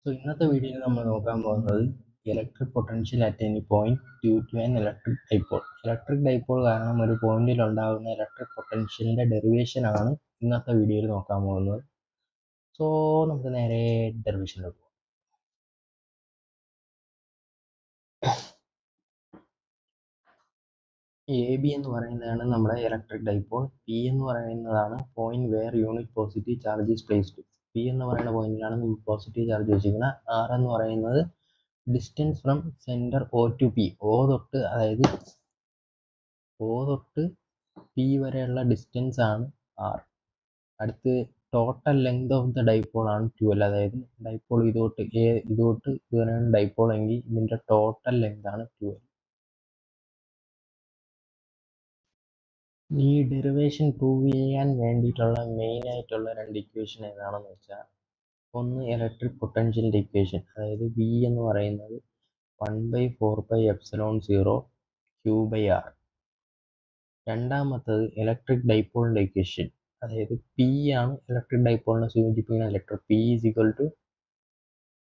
ഇന്നത്തെ വീഡിയോയിൽ നമ്മൾ നോക്കാൻ പോകുന്നത് electric potential at any point due to an electric dipole. Electric dipole കാരണം ഒരു പോയിന്റിൽ ഉണ്ടാകുന്ന ഇലക്ട്രിക് പൊട്ടൻഷ്യലിന്റെ ഡെറിവേഷൻ ആണ് ഇന്നത്തെ വീഡിയോയിൽ നോക്കാൻ പോകുന്നത്. സോ നമുക്ക് നേരെ ഡെറിവേഷനിലോട്ട് പോകാം. എ ബി എന്ന് പറയുന്നതാണ് നമ്മുടെ ഇലക്ട്രിക് ഡൈപോൾ. പി എന്ന് പറയുന്നതാണ് point where unit positive charge is placed. P എന്ന് പറയുന്ന പോയിന്റിലാണ് നമ്മൾ പോസിറ്റീവ് ചാർജ് വെച്ചിരിക്കുന്നത്. ആർ എന്ന് പറയുന്നത് distance from centre O two P. O തൊട്ട് പി വരെയുള്ള ഡിസ്റ്റൻസ് ആണ് ആർ. അടുത്ത് total length of the dipole ആണ് 12. അതായത് ഡൈപോൾ ഇതോട്ട് ഇതുവരെയാണ് ഡൈപോൾ എങ്കിൽ ഇതിന്റെ ടോട്ടൽ ലെങ്ത് ആണ് 12. ഈ ഡെറിവേഷൻ പ്രൂവ് ചെയ്യാൻ വേണ്ടിയിട്ടുള്ള മെയിൻ ആയിട്ടുള്ള രണ്ട് ഇക്വേഷൻ ഏതാണെന്ന് വെച്ചാൽ, ഒന്ന് ഇലക്ട്രിക് പൊട്ടൻഷ്യലിന്റെ ഇക്വേഷൻ, അതായത് വി എന്ന് പറയുന്നത് 1/4πε0 Q/R. രണ്ടാമത്തത് ഇലക്ട്രിക് ഡൈപോളിന്റെ ഇക്വേഷൻ, അതായത് പി ആണ് ഇലക്ട്രിക് ഡൈപോളിനെ സൂചിപ്പിക്കുന്ന electric. P is equal to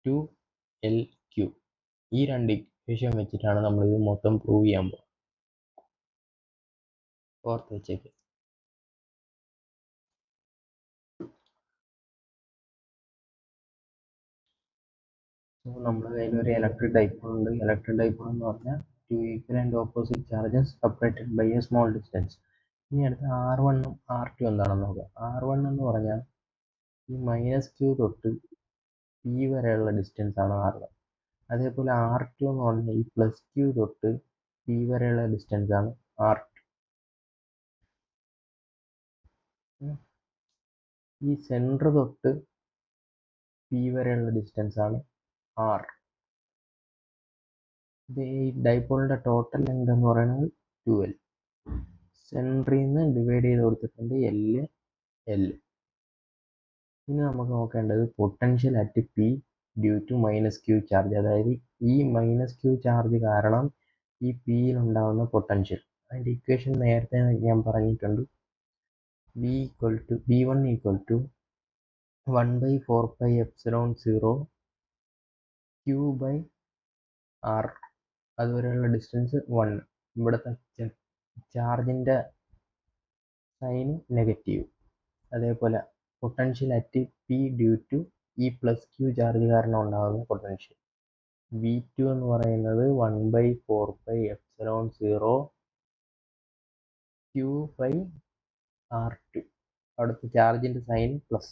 2LQ. ഈ രണ്ട് ഇക്വേഷൻ വെച്ചിട്ടാണ് നമ്മൾ ഇത് മൊത്തം പ്രൂവ് ചെയ്യാൻ പോകുന്നത്. ഓർത്ത് വെച്ചേക്ക്. നമ്മുടെ കയ്യിൽ ഒരു ഇലക്ട്രിക് ഡൈപോൾ ഉണ്ട്. ഇലക്ട്രിക് ഡൈപോൾ എന്ന് പറഞ്ഞാൽ two equal and opposite charges separated by a small distance. ഇനി അടുത്ത് R1ഉം R2 എന്താണെന്ന് നോക്കാം. R1 എന്ന് പറഞ്ഞാൽ ഈ -Q തൊട്ട് P വരെയുള്ള ഡിസ്റ്റൻസ് ആണ് R1. അതേപോലെ R2 എന്ന് പറഞ്ഞാൽ ഈ +Q തൊട്ട് P വരെയുള്ള ഡിസ്റ്റൻസ് ആണ് R2. ഈ സെൻറ്റർ തൊട്ട് P വരെയുള്ള ഡിസ്റ്റൻസ് ആണ് R. ഇത് ഈ ഡൈപോളിന്റെ ടോട്ടൽ ലെങ്ത് എന്ന് പറയുന്നത് 12. സെൻറ്ററിൽ നിന്ന് ഡിവൈഡ് ചെയ്ത് കൊടുത്തിട്ടുണ്ട് L. ഇനി നമുക്ക് നോക്കേണ്ടത് potential at P due to -Q charge. അതായത് ഈ -Q ചാർജ് കാരണം ഈ പിയിൽ ഉണ്ടാകുന്ന പൊട്ടൻഷ്യൽ. അതിൻ്റെ ഇക്വേഷൻ നേരത്തെ ഞാൻ പറഞ്ഞിട്ടുണ്ട്. V1 = 1/4πε0 Q/R. അതുവരെയുള്ള ഡിസ്റ്റൻസ് 1. ഇവിടുത്തെ ചാർജിൻ്റെ സൈൻ നെഗറ്റീവ്. അതേപോലെ potential at P due to ഈ +Q ചാർജ് കാരണം ഉണ്ടാകുന്ന പൊട്ടൻഷ്യൽ V2 എന്ന് പറയുന്നത് 1/4πε0 Q/R2. അവിടുത്തെ ചാർജിന്റെ സൈൻ പ്ലസ്.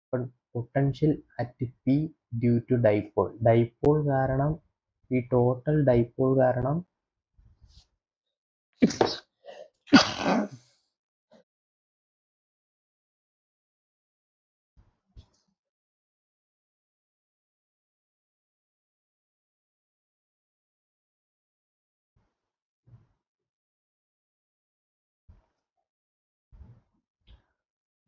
അപ്പം potential at P due to dipole കാരണം, ഈ ടോട്ടൽ ഡൈപോൾ കാരണം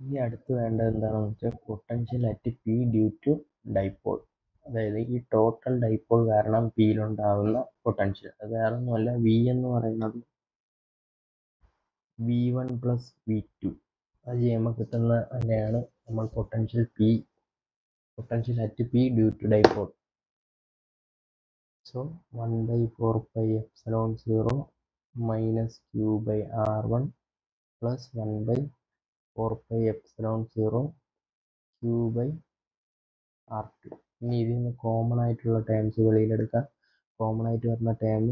ഇനി അടുത്ത് വേണ്ടത് എന്താണെന്ന് വെച്ചാൽ potential at P due to dipole. അതായത് ഈ ടോട്ടൽ ഡൈപോൾ കാരണം പിയിലുണ്ടാകുന്ന പൊട്ടൻഷ്യൽ. അത് വേറെ ഒന്നുമല്ല, വി എന്ന് പറയുന്നത് V1 + V2. അത് ചെയ്യുമ്പോൾ കിട്ടുന്ന തന്നെയാണ് നമ്മൾ potential at P due to dipole. So 1/4πε0 -Q/R1 + 1/4πε0 Q/R2. ഇനി ഇതിൽ നിന്ന് കോമൺ ആയിട്ടുള്ള ടേംസ് വെളിയിലെടുക്കാം. കോമൺ ആയിട്ട് വരുന്ന ടേം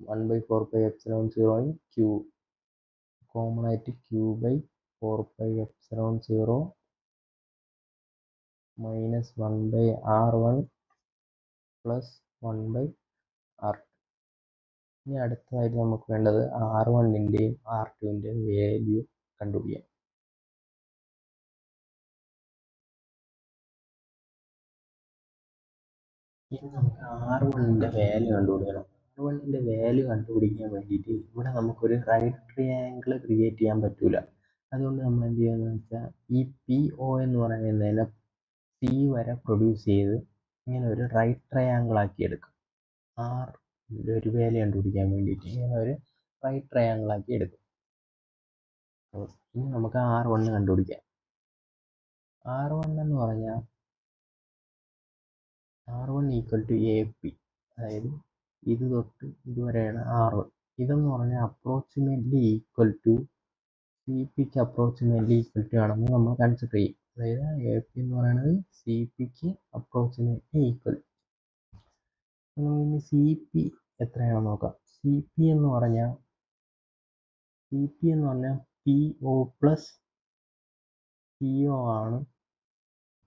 1/4πε0 Q. കോമൺ ആയിട്ട് Q/4πε0 -1/R1 + 1/R2. ഇനി അടുത്തതായിട്ട് നമുക്ക് വേണ്ടത് R1ൻ്റെയും R2ൻ്റെയും വാല്യൂ കണ്ടുപിടിക്കാം. ഇനി നമുക്ക് R1ൻ്റെ വാല്യൂ കണ്ടുപിടിക്കണം. R1ൻ്റെ വാല്യൂ കണ്ടുപിടിക്കാൻ വേണ്ടിയിട്ട് ഇവിടെ നമുക്കൊരു റൈറ്റ് ട്രയാങ്കിൾ ക്രിയേറ്റ് ചെയ്യാൻ പറ്റൂല. അതുകൊണ്ട് നമ്മൾ എന്ത് ചെയ്യുന്നത് വെച്ചാൽ, ഈ PO എന്ന് പറയുന്നതിനെ C വരെ പ്രൊഡ്യൂസ് ചെയ്ത് ഇങ്ങനെ ഒരു റൈറ്റ് ട്രയാങ്കിൾ ആക്കി എടുക്കും. R ഒരു വാല്യൂ കണ്ടുപിടിക്കാൻ വേണ്ടിയിട്ട് ഇങ്ങനെ ഒരു റൈറ്റ് ട്രയാങ്കിൾ ആക്കി എടുക്കും. ഇനി നമുക്ക് R1 കണ്ടുപിടിക്കാം. R1 എന്ന് പറഞ്ഞാൽ R1 equal to A P, അതായത് ഇത് തൊട്ട് ഇതുവരെയാണ് R1. ഇതെന്ന് പറഞ്ഞാൽ അപ്രോക്സിമേറ്റ്ലി ഈക്വൽ ടു സി പിക്ക് അപ്രോക്സിമേറ്റ്ലി ഈക്വൽ ടു ആണെന്ന് നമ്മൾ കൺസിഡർ ചെയ്യും. അതായത് എ പി എന്ന് പറയുന്നത് സി പിക്ക് അപ്രോക്സിമേറ്റ്ലി ഈക്വൽ. നമുക്ക് സി പി എത്രയാണെന്ന് നോക്കാം. സി പി എന്ന് പറഞ്ഞാൽ P O plus P O ആണ്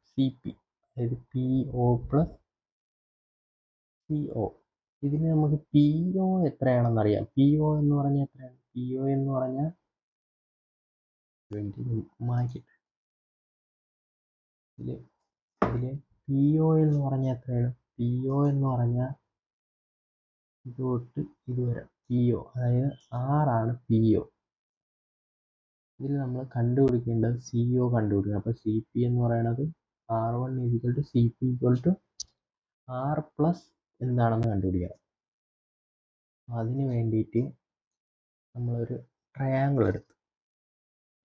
സി പി, അതായത് P O plus P O. ഇതിന് നമുക്ക് പി ഒ എത്രയാണെന്ന് അറിയാം. പി ഒ എന്ന് പറഞ്ഞാൽ എത്രയാണ്? പി ഒ എന്ന് പറഞ്ഞാൽ മാറ്റിട്ട് ഇതില് പി ഒ എന്ന് പറഞ്ഞാൽ എത്രയാണ്? പി ഒ എന്ന് പറഞ്ഞാൽ ഇത് തൊട്ട് ഇതുവരെ പി ഒ, അതായത് ആറാണ് പി ഒ. ഇതിൽ നമ്മൾ കണ്ടുപിടിക്കേണ്ടത് സി ഒ കണ്ടുപിടിക്കണം. അപ്പോൾ സി പി എന്ന് പറയുന്നത് R1 equal to C P equal to R plus എന്താണെന്ന് കണ്ടുപിടിക്കണം. അതിന് വേണ്ടിയിട്ട് നമ്മളൊരു ട്രയാങ്കിൾ എടുത്തു.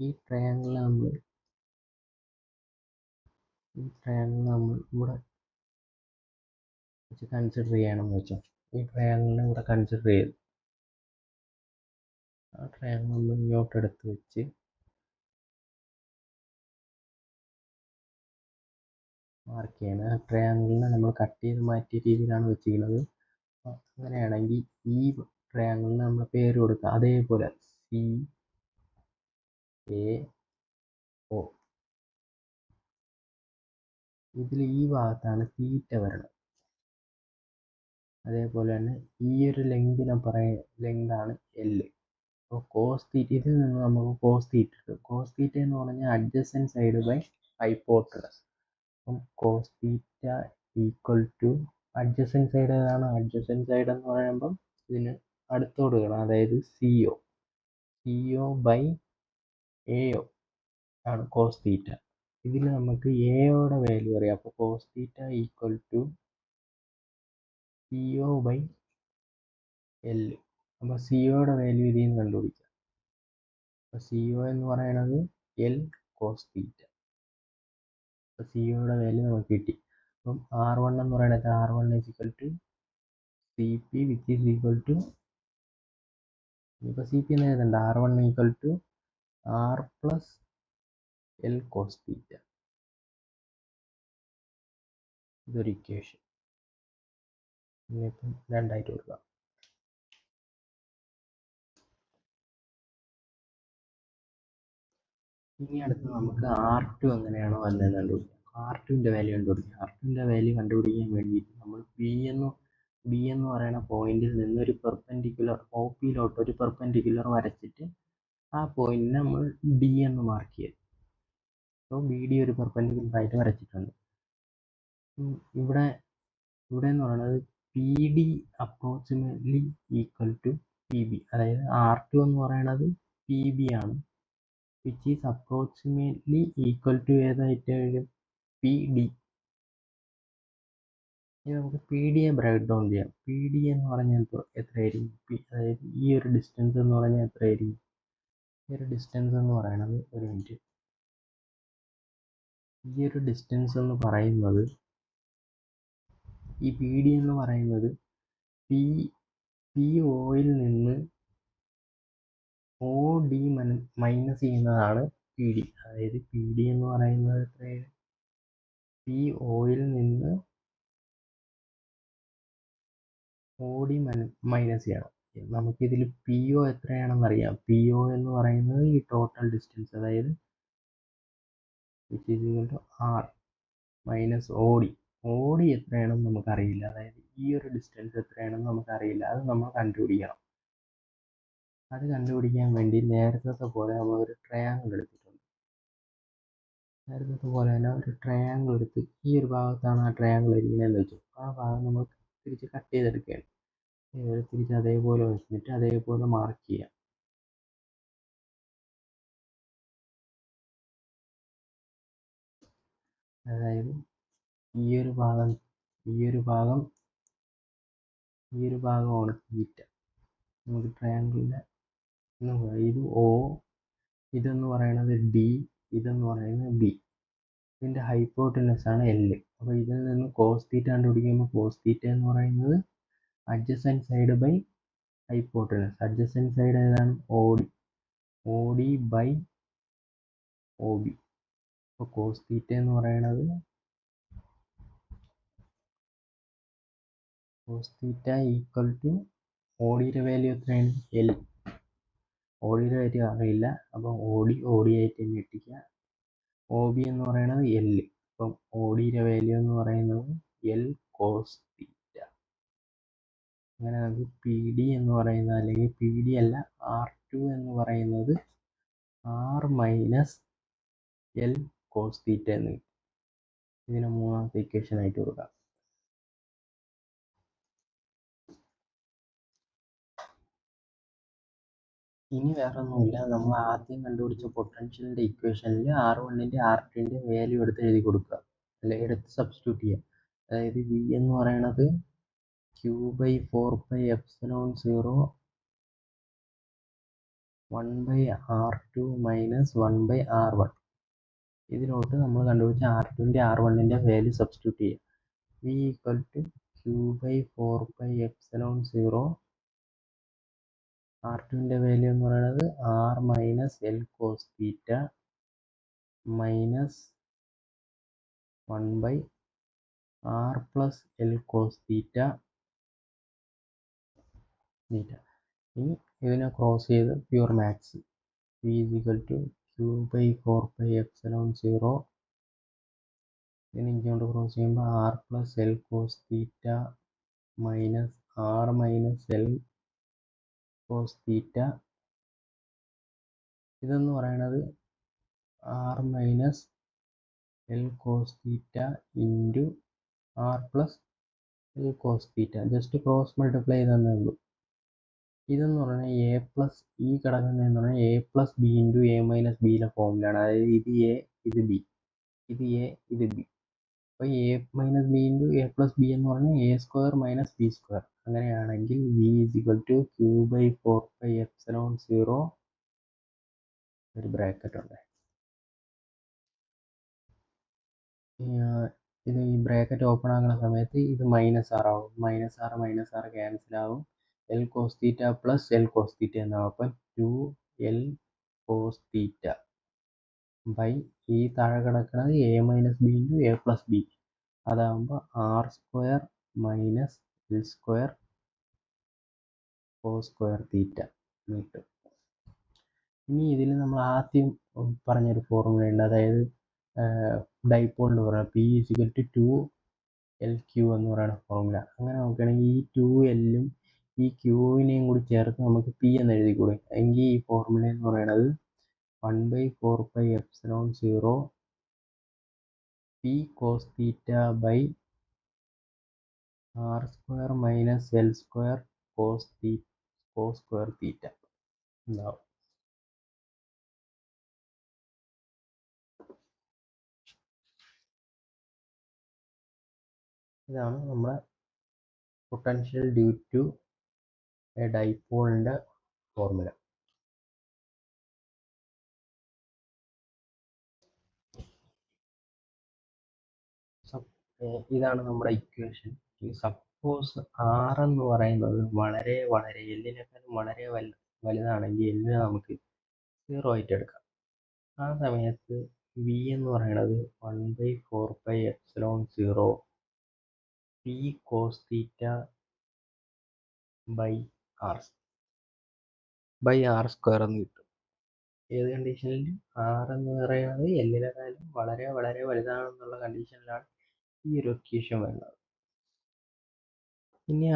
ഈ ട്രയാങ്കിൾ നമ്മൾ ഇവിടെ വെച്ച് കൺസിഡർ ചെയ്യണമെന്ന് വെച്ചാൽ ഈ ട്രയാങ്കിളിനെ ഇവിടെ കൺസിഡർ ചെയ്തു. ആ ട്രയാങ്കിൾ നമ്മൾ ഇങ്ങോട്ട് എടുത്ത് വെച്ച് മാർക്ക് ചെയ്യണം. ആ ട്രയാങ്കിളിനെ നമ്മൾ കട്ട് ചെയ്ത് മാറ്റിയ രീതിയിലാണ് വെച്ചിരിക്കുന്നത്. അങ്ങനെയാണെങ്കിൽ ഈ ട്രയാങ്കിളിന് നമ്മൾ പേര് കൊടുക്കുക. അതേപോലെ സി എ ഒ. ഇതിൽ ഈ ഭാഗത്താണ് തീറ്റ വരണം. അതേപോലെ തന്നെ ഈ ഒരു ലെങ്താണ് L. അപ്പോൾ കോസ് തീറ്റ, ഇതിൽ നിന്ന് നമുക്ക് കോസ് തീറ്റ കിട്ടും. കോസ് തീറ്റ എന്ന് പറഞ്ഞാൽ അഡ്ജസൻറ്റ് സൈഡ് ബൈ ഹൈപ്പോട്ടനസ്. അപ്പം cos theta equal to adjacent side ഏതാണ്? അഡ്ജസൻറ്റ് സൈഡ് എന്ന് പറയുമ്പം ഇതിന് അടുത്തോട് വേണം, അതായത് C O by A O ആണ് കോസ് തീറ്റ. ഇതിൽ നമുക്ക് എയുടെ വാല്യൂ അറിയാം. അപ്പോൾ cos theta equal to C O by L. അപ്പോൾ സി ഒയുടെ വാല്യൂ ഇതിൽ നിന്ന് കണ്ടുപിടിക്കാം. അപ്പോൾ സി ഒ എന്ന് പറയുന്നത് എൽ കോസ് തീറ്റ. അപ്പോൾ സി ഒയുടെ വാല്യൂ നമുക്ക് കിട്ടി. അപ്പം R1 എന്ന് പറയുന്നത് R1 is equal to C P which is equal to, ഇപ്പോൾ സി പി എന്ന് എഴുതണ്ട, R1 equal to R plus L cos theta. ഇതൊരു ഇക്വേഷൻ. ഇനിയിപ്പം രണ്ടായിട്ട് കൊടുക്കാം. ഇനി അടുത്ത് നമുക്ക് R2 എങ്ങനെയാണോ വന്നതെന്ന് കണ്ടുപിടിക്കാം. R2ൻ്റെ വാല്യൂ കണ്ടുപിടിക്കാം. R2ൻ്റെ വാല്യൂ കണ്ടുപിടിക്കാൻ വേണ്ടിയിട്ട് നമ്മൾ ബി എന്ന് പറയുന്ന പോയിന്റിൽ നിന്ന് ഒരു പെർപെൻഡിക്കുലർ OPയിലോട്ട് ഒരു പെർപെൻഡിക്കുലർ വരച്ചിട്ട് ആ പോയിന്റിനെ നമ്മൾ ഡി എന്ന് മാർക്ക് ചെയ്യും. അപ്പോൾ ബി ഡി ഒരു പെർപെൻഡിക്കുലർ ആയിട്ട് വരച്ചിട്ടുണ്ട്. ഇവിടെ എന്ന് പറയുന്നത് P D approximately equal to P B, അതായത് R2 എന്ന് പറയുന്നത് പി ബി ആണ്, which is approximately equal to ഏതായിട്ട് വരും? P D. ഇനി നമുക്ക് പി ഡിയെ ബ്രേക്ക് ഡൗൺ ചെയ്യാം. പി ഡി എന്ന് പറഞ്ഞാൽ എത്രയായിരിക്കും? അതായത് ഈ ഒരു ഡിസ്റ്റൻസ് എന്ന് പറഞ്ഞാൽ എത്രയായിരിക്കും? ഈ ഒരു ഡിസ്റ്റൻസ് എന്ന് പറയുന്നത്, ഒരു മിനിറ്റ്, ഈ ഒരു ഡിസ്റ്റൻസ് എന്ന് പറയുന്നത്, ഈ പി ഡി എന്ന് പറയുന്നത് പി ഒയിൽ നിന്ന് ഒ ഡി മൈനസ് ചെയ്യുന്നതാണ് പി ഡി. അതായത് പി ഡി എന്ന് പറയുന്നത് എത്രയാണ്? പി ഒയിൽ നിന്ന് ഒ ഡി മൈനസ് ചെയ്യണം. നമുക്കിതിൽ പി ഒ എത്രയാണെന്ന് അറിയാം. പി ഒ എന്ന് പറയുന്നത് ഈ ടോട്ടൽ ഡിസ്റ്റൻസ്, അതായത് which is equal to R minus O D. O D എത്രയാണെന്ന് നമുക്കറിയില്ല, അതായത് ഈ ഒരു ഡിസ്റ്റൻസ് എത്രയാണെന്ന് നമുക്കറിയില്ല. അത് നമ്മൾ കണ്ടുപിടിക്കണം. അത് കണ്ടുപിടിക്കാൻ വേണ്ടി നേരത്തെ പോലെ നമ്മൾ ഒരു ട്രയാങ്കിൾ എടുത്തിട്ടുണ്ട്. നേരത്തെ പോലെ തന്നെ ഒരു ട്രയാങ്കിൾ എടുത്ത് ഈ ഒരു ഭാഗത്താണ് ആ ട്രയാങ്കിൾ ഇരിക്കുന്നതെന്ന് വെച്ചു. ആ ഭാഗം നമ്മൾ തിരിച്ച് കട്ട് ചെയ്തെടുക്കുകയാണ്. തിരിച്ച് അതേപോലെ വെച്ചിട്ട് അതേപോലെ മാർക്ക് ചെയ്യാം. അതായത് ഈ ഒരു ഭാഗമാണ് തീറ്റ. നമുക്ക് ട്രയാങ്കിളിൻ്റെ ഇത് ഒ, ഇതെന്ന് പറയുന്നത് ഡി, ഇതെന്ന് പറയുന്നത് ബി. ഇതിൻ്റെ ഹൈപ്പോട്ടനസ് ആണ് L. അപ്പോൾ ഇതിൽ നിന്ന് കോസ് തീറ്റ കണ്ടുപിടിക്കുമ്പോൾ കോസ് തീറ്റ എന്ന് പറയുന്നത് adjacent side by hypotenuse. Adjacent side ഏതാണ്? O D by O B. അപ്പോൾ കോസ് തീറ്റ എന്ന് പറയുന്നത് cos theta equal to O ഡിയുടെ വാല്യൂ എത്രയാണ്? L. ഒ ഡിയുടെ വാല്യൂ അറിയില്ല, അപ്പോൾ ഒ ഡി ആയിട്ട് തന്നെ ഇട്ടിക്കുക. ഒ ബി എന്ന് പറയുന്നത് L. അപ്പം ഒ ഡിയുടെ വാല്യൂ എന്ന് പറയുന്നത് L കോസ് തീറ്റ. അങ്ങനെ നമുക്ക് പി ഡി എന്ന് പറയുന്നത്, അല്ലെങ്കിൽ പി ഡി അല്ല, R2 എന്ന് പറയുന്നത് R minus L cos theta എന്ന് കിട്ടും. ഇതിനെ മൂന്നാമത്തെ ഇക്വേഷൻ ആയിട്ട് കൊടുക്കാം. ഇനി വേറെ ഒന്നുമില്ല, നമ്മൾ ആദ്യം കണ്ടുപിടിച്ച പൊട്ടൻഷ്യലിൻ്റെ ഇക്വേഷനിൽ R1ൻ്റെ R2ൻ്റെ വാല്യൂ എടുത്ത് എഴുതി കൊടുക്കുക, അല്ലെങ്കിൽ എടുത്ത് സബ്സ്റ്റിറ്റ്യൂട്ട് ചെയ്യുക. അതായത് വി എന്ന് പറയുന്നത് Q/4πε0 1/R2 മൈനസ് 1/R1. ഇതിലോട്ട് നമ്മൾ കണ്ടുപിടിച്ച R2ൻ്റെ R1ൻ്റെ വാല്യൂ സബ്സ്റ്റിറ്റ്യൂട്ട് ചെയ്യുക. V equal to Q/4πε0. R2ൻ്റെ വാല്യൂ എന്ന് പറയുന്നത് R minus L cos theta minus 1/R plus L cos theta. ഇനി ഇതിനെ ക്രോസ് ചെയ്ത് pure maths. V is equal to Q/4πε0. ഇതിനെ ഇങ്ങോട്ട് ക്രോസ് ചെയ്യുമ്പോൾ R plus L cos theta minus R minus L cos theta. ഇതെന്ന് പറയുന്നത് R മൈനസ് L കോസ് തീറ്റ into R plus L cos theta. Just cross multiply ചെയ്തേ ഉള്ളൂ. ഇതെന്ന് പറഞ്ഞാൽ എ പ്ലസ് ഈ കിടക്കുന്നതെന്ന് പറഞ്ഞാൽ A plus B into A minus ബിയിലെ ഫോമിലാണ്. അതായത് ഇത് എ, ഇത് ബി, ഇത് എ, ഇത് ബി. അപ്പോൾ A minus B into A plus B എന്ന് പറഞ്ഞാൽ A square minus B square. അങ്ങനെയാണെങ്കിൽ V is equal to Q/4πε0, ഒരു ബ്രാക്കറ്റ് ഉണ്ട്. ഇത് ഈ ബ്രാക്കറ്റ് ഓപ്പൺ ആകുന്ന സമയത്ത് ഇത് മൈനസ് ആർ ആവും. മൈനസ് ആർ ക്യാൻസൽ ആവും. L കോസ് തീറ്റ പ്ലസ് L കോസ് തീറ്റ എന്നാവും. അപ്പം 2L കോസ് തീറ്റ ബൈ ഈ താഴെ കിടക്കുന്നത് A minus B into A plus B. അതാകുമ്പോൾ R square minus L square cos square theta കിട്ടും. ഇനി ഇതിൽ നമ്മൾ ആദ്യം പറഞ്ഞൊരു ഫോർമുല ഉണ്ട്, അതായത് ഡൈപോളിൻ്റെ പറയുന്നത് P is equal to 2LQ എന്ന് പറയുന്ന ഫോർമുല. അങ്ങനെ നോക്കുകയാണെങ്കിൽ ഈ 2Lഉം ഈ ക്യൂവിനെയും കൂടി ചേർത്ത് നമുക്ക് P എന്ന് എഴുതിക്കൂടെ. എങ്കിൽ ഈ ഫോർമുല എന്ന് പറയുന്നത് 1/4πε0 P cos theta by R square minus L square cos square theta ഉണ്ടാവും. ഇതാണ് നമ്മുടെ പൊട്ടൻഷ്യൽ ഡ്യൂ ടു എ ഡൈപോളിൻ്റെ ഫോർമുല. ഇതാണ് നമ്മുടെ ഇക്വേഷൻ. സപ്പോസ് R എന്ന് പറയുന്നത് വളരെ എല്ലിനേക്കാളും വളരെ വലുതാണെങ്കിൽ എല്ലിനെ നമുക്ക് 0 ആയിട്ട് എടുക്കാം. ആ സമയത്ത് V എന്ന് പറയുന്നത് 1/4πε0 P cos theta by R square എന്ന് കിട്ടും. ഏത് കണ്ടീഷനിൽ? R എന്ന് പറയുന്നത് എല്ലിനേക്കാളും വളരെ വലുതാണെന്നുള്ള കണ്ടീഷനിലാണ് ഈ ഒരു ഇക്വേഷൻ വരുന്നത്. ഇനി